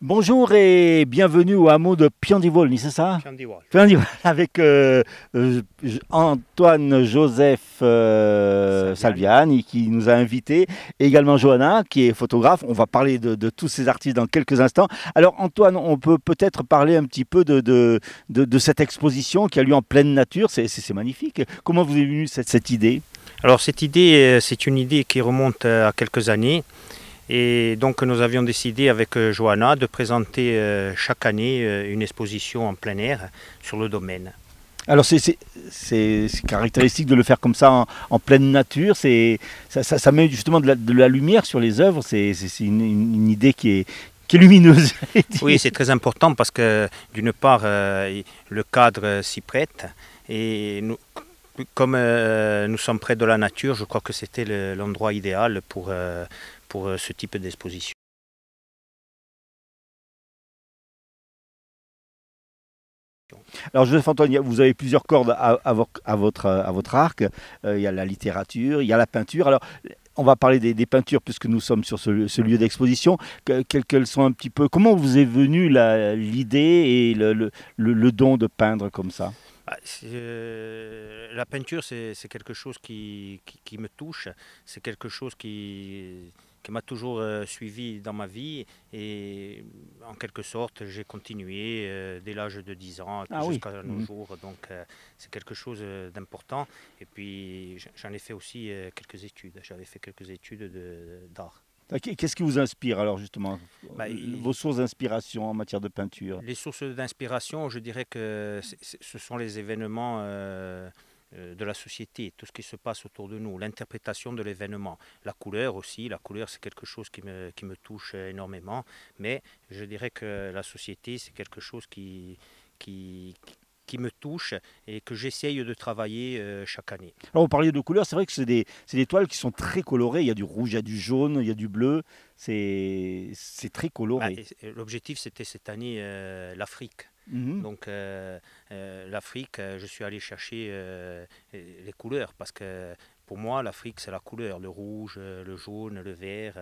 Bonjour et bienvenue au hameau de Piandivol, c'est ça? Piandiwal. Piandivol, avec Antoine Joseph Salviani. Salviani qui nous a invités, et également Johanna qui est photographe. On va parler de tous ces artistes dans quelques instants. Alors Antoine, on peut peut-être parler un petit peu de cette exposition qui a lieu en pleine nature. C'est magnifique. Comment vous est venue cette idée? Alors cette idée, c'est une idée qui remonte à quelques années. Et donc nous avions décidé avec Johanna de présenter chaque année une exposition en plein air sur le domaine. Alors c'est caractéristique de le faire comme ça en pleine nature. Ça met justement de la lumière sur les œuvres. C'est une idée qui est lumineuse. Oui, c'est très important parce que d'une part, le cadre s'y prête et comme nous sommes près de la nature, je crois que c'était l'endroit idéal pour ce type d'exposition. Alors Joseph Antoine, vous avez plusieurs cordes à votre arc. Il y a la littérature, il y a la peinture. Alors on va parler des peintures puisque nous sommes sur ce lieu d'exposition. Quelles sont un petit peu, comment vous est venue l'idée et le don de peindre comme ça? La peinture, c'est quelque chose qui me touche, c'est quelque chose qui m'a toujours suivi dans ma vie et en quelque sorte j'ai continué dès l'âge de 10 ans Ah oui. jusqu'à nos Mhm. jours, donc c'est quelque chose d'important et puis j'en ai fait aussi quelques études, j'avais fait quelques études d'art. Qu'est-ce qui vous inspire alors justement, Bah, vos sources d'inspiration en matière de peinture? les sources d'inspiration, je dirais que ce sont les événements de la société, tout ce qui se passe autour de nous, l'interprétation de l'événement. La couleur aussi, la couleur c'est quelque chose qui me touche énormément, mais je dirais que la société c'est quelque chose qui, qui me touche et que j'essaye de travailler chaque année. Alors, vous parliez de couleurs, c'est vrai que c'est des toiles qui sont très colorées. Il y a du rouge, il y a du jaune, il y a du bleu. C'est très Bah, coloré. l'objectif c'était cette année l'Afrique. Mhm. Donc l'Afrique, je suis allé chercher les couleurs parce que pour moi l'Afrique c'est la couleur, le rouge, le jaune, le vert,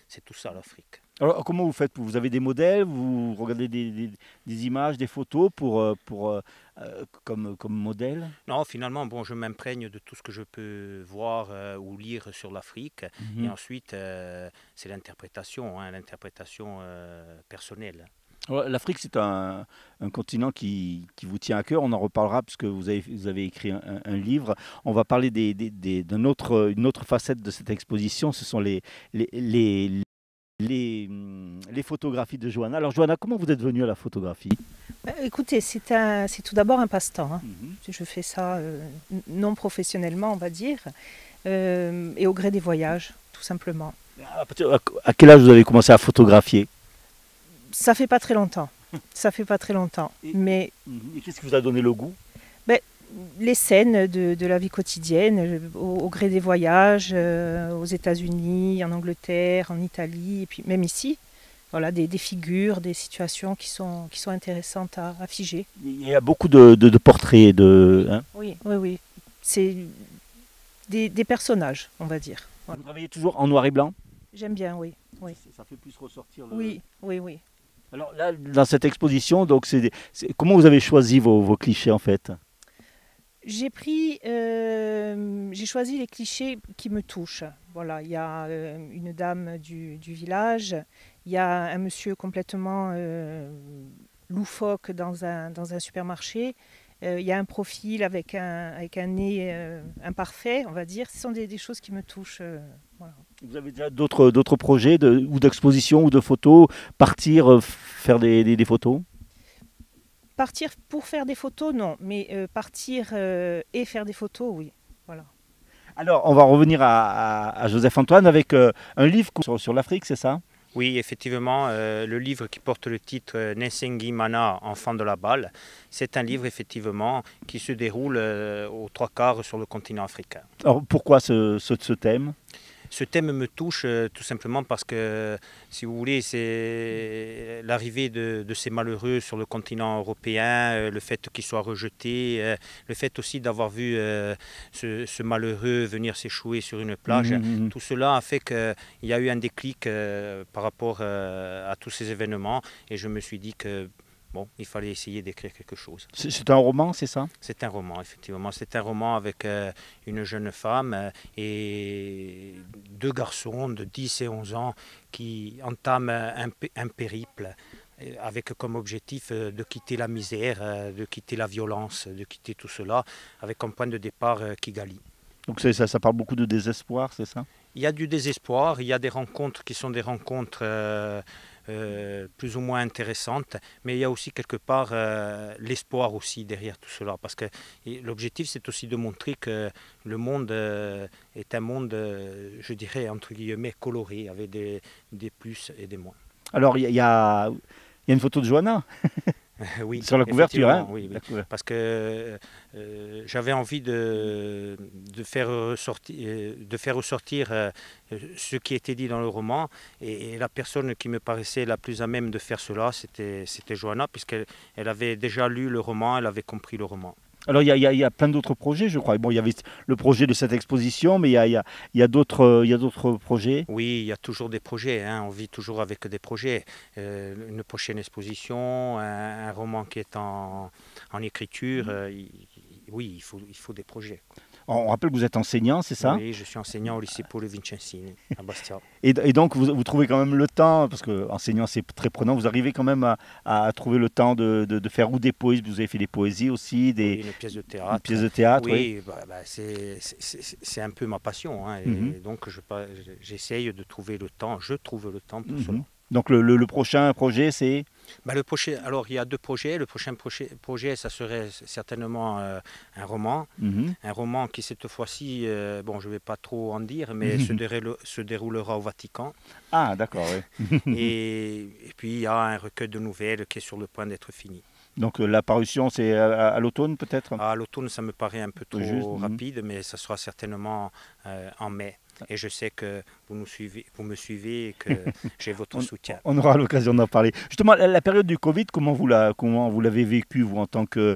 c'est tout ça l'Afrique. Alors, comment vous faites? Vous avez des modèles, vous regardez des images, des photos comme modèle? Non, finalement, bon, je m'imprègne de tout ce que je peux voir ou lire sur l'Afrique et Mhm. ensuite c'est l'interprétation, hein, l'interprétation personnelle. Alors, l'Afrique, c'est un continent qui vous tient à cœur. On en reparlera puisque vous avez écrit un livre. On va parler une autre facette de cette exposition. Ce sont les photographies de Johanna. Alors, Johanna, comment vous êtes venue à la photographie? Bah, écoutez, c'est tout d'abord un passe-temps, hein. Mhm. Je fais ça non professionnellement, on va dire, et au gré des voyages, tout simplement. À quel âge vous avez commencé à photographier? Ça fait pas très longtemps. Ça fait pas très longtemps. Et, Mais et qu'est-ce qui vous a donné le goût? ben, les scènes de la vie quotidienne, au gré des voyages, aux États-Unis, en Angleterre, en Italie, et puis même ici, voilà, des figures, des situations qui sont intéressantes à figer. Il y a beaucoup de portraits, hein. Oui, oui, oui. C'est des personnages, on va dire. Voilà. Vous travaillez toujours en noir et blanc? J'aime bien, oui. Oui, Ça fait plus ressortir le. oui, oui, oui. Alors là, dans cette exposition, donc comment vous avez choisi vos clichés en fait? J'ai choisi les clichés qui me touchent. Voilà, il y a une dame du village, il y a un monsieur complètement loufoque dans un supermarché, il y a un profil avec un nez imparfait, on va dire. Ce sont des choses qui me touchent. Voilà. Vous avez déjà d'autres projets ou d'exposition ou de photos, partir faire des photos? Partir pour faire des photos, non, mais partir et faire des photos, oui. Voilà. Alors, on va revenir à Joseph Antoine avec un livre sur l'Afrique, c'est ça? Oui, effectivement, le livre qui porte le titre Nsengi Mana, Enfant de la balle, c'est un livre effectivement qui se déroule aux trois quarts sur le continent africain. Alors, pourquoi ce thème? Ce thème me touche tout simplement parce que, si vous voulez, c'est l'arrivée de ces malheureux sur le continent européen, le fait qu'ils soient rejetés, le fait aussi d'avoir vu ce malheureux venir s'échouer sur une plage. Tout cela a fait qu'il y a eu un déclic par rapport à tous ces événements et je me suis dit que bon, il fallait essayer d'écrire quelque chose. C'est un roman, c'est ça? C'est un roman, effectivement. C'est un roman avec une jeune femme et deux garçons de 10 et 11 ans qui entament un périple avec comme objectif de quitter la misère, de quitter la violence, de quitter tout cela, avec comme point de départ Kigali. Donc ça parle beaucoup de désespoir, c'est ça? Il y a du désespoir, il y a des rencontres qui sont des rencontres plus ou moins intéressantes, mais il y a aussi quelque part l'espoir aussi derrière tout cela, parce que l'objectif c'est aussi de montrer que le monde est un monde, je dirais entre guillemets, coloré, avec des plus et des moins. Alors il y a une photo de Johanna. Oui, sur la couverture, hein? Oui, oui. Parce que j'avais envie de faire ressortir ce qui était dit dans le roman, et la personne qui me paraissait la plus à même de faire cela, c'était Johanna, puisqu'elle avait déjà lu le roman, elle avait compris le roman. Alors il y a plein d'autres projets, je crois. Bon, il y avait le projet de cette exposition, mais il y a d'autres projets. Oui, il y a toujours des projets, hein. On vit toujours avec des projets. Une prochaine exposition, un roman qui est en écriture. Oui, il faut des projets. On rappelle que vous êtes enseignant, c'est ça? Oui, je suis enseignant au lycée Paolo Vincenzini à Bastia. Et donc vous trouvez quand même le temps, parce que enseignant c'est très prenant, vous arrivez quand même à trouver le temps de faire ou des poésies, vous avez fait des poésies aussi, oui, une pièce de théâtre. Une pièce de théâtre, oui. C'est un peu ma passion, hein, et donc j'essaye de trouver le temps, je trouve le temps pour cela. Donc le prochain projet, c'est alors il y a deux projets. Le prochain projet, ça serait certainement un roman. Un roman qui cette fois-ci, bon, je ne vais pas trop en dire, mais se déroulera au Vatican. Ah, d'accord, oui. et puis il y a un recueil de nouvelles qui est sur le point d'être fini. Donc la parution, c'est à l'automne peut-être? À l'automne, ça me paraît un peu trop rapide, mais ça sera certainement en mai. Et je sais que vous me suivez et que j'ai votre soutien. On aura l'occasion d'en parler. Justement, la période du Covid, comment vous l'avez vécue, vous, en tant que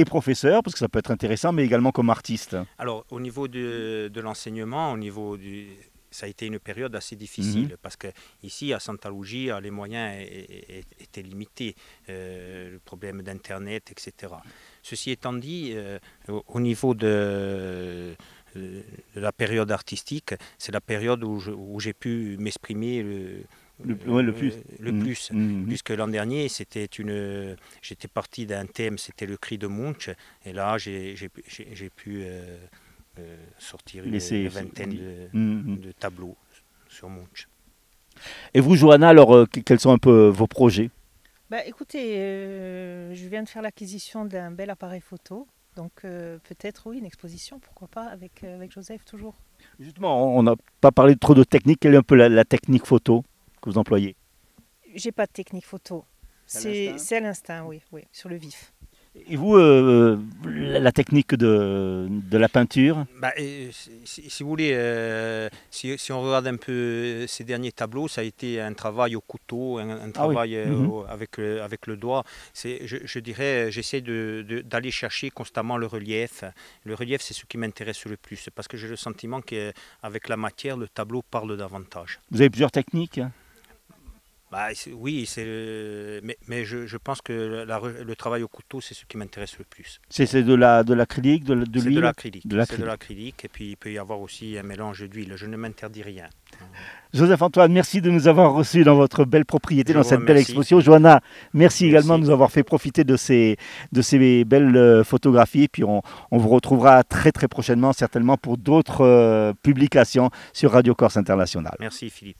professeur, parce que ça peut être intéressant, mais également comme artiste? Alors, au niveau de l'enseignement, ça a été une période assez difficile, parce qu'ici, à Santa Lucia, les moyens étaient limités, le problème d'Internet, etc. Ceci étant dit, au niveau de la période artistique, c'est la période où j'ai pu m'exprimer le plus. Puisque l'an dernier, j'étais parti d'un thème, c'était le cri de Munch, et là j'ai pu sortir une vingtaine de tableaux sur Munch. Et vous, Johanna, alors quels sont un peu vos projets? Écoutez, je viens de faire l'acquisition d'un bel appareil photo. Donc peut-être oui, une exposition, pourquoi pas, avec Joseph toujours. Justement, on n'a pas parlé trop de technique. Quelle est un peu la technique photo que vous employez? J'ai pas de technique photo. C'est à l'instinct, oui, sur le vif. Et vous, la technique de la peinture? Si vous voulez, si on regarde un peu ces derniers tableaux, ça a été un travail au couteau, un travail avec le doigt. Je dirais, j'essaie d'aller chercher constamment le relief. Le relief, c'est ce qui m'intéresse le plus, parce que j'ai le sentiment qu'avec la matière, le tableau parle davantage. Vous avez plusieurs techniques? Oui, mais je pense que le travail au couteau, c'est ce qui m'intéresse le plus. C'est de l'acrylique, de l'huile? C'est de l'acrylique, et puis il peut y avoir aussi un mélange d'huile. Je ne m'interdis rien. Joseph-Antoine, merci de nous avoir reçus dans votre belle propriété, dans cette belle exposition. Johanna, merci également de nous avoir fait profiter de ces belles photographies. Puis on vous retrouvera très très prochainement, certainement, pour d'autres publications sur Radio Corse International. Merci Philippe.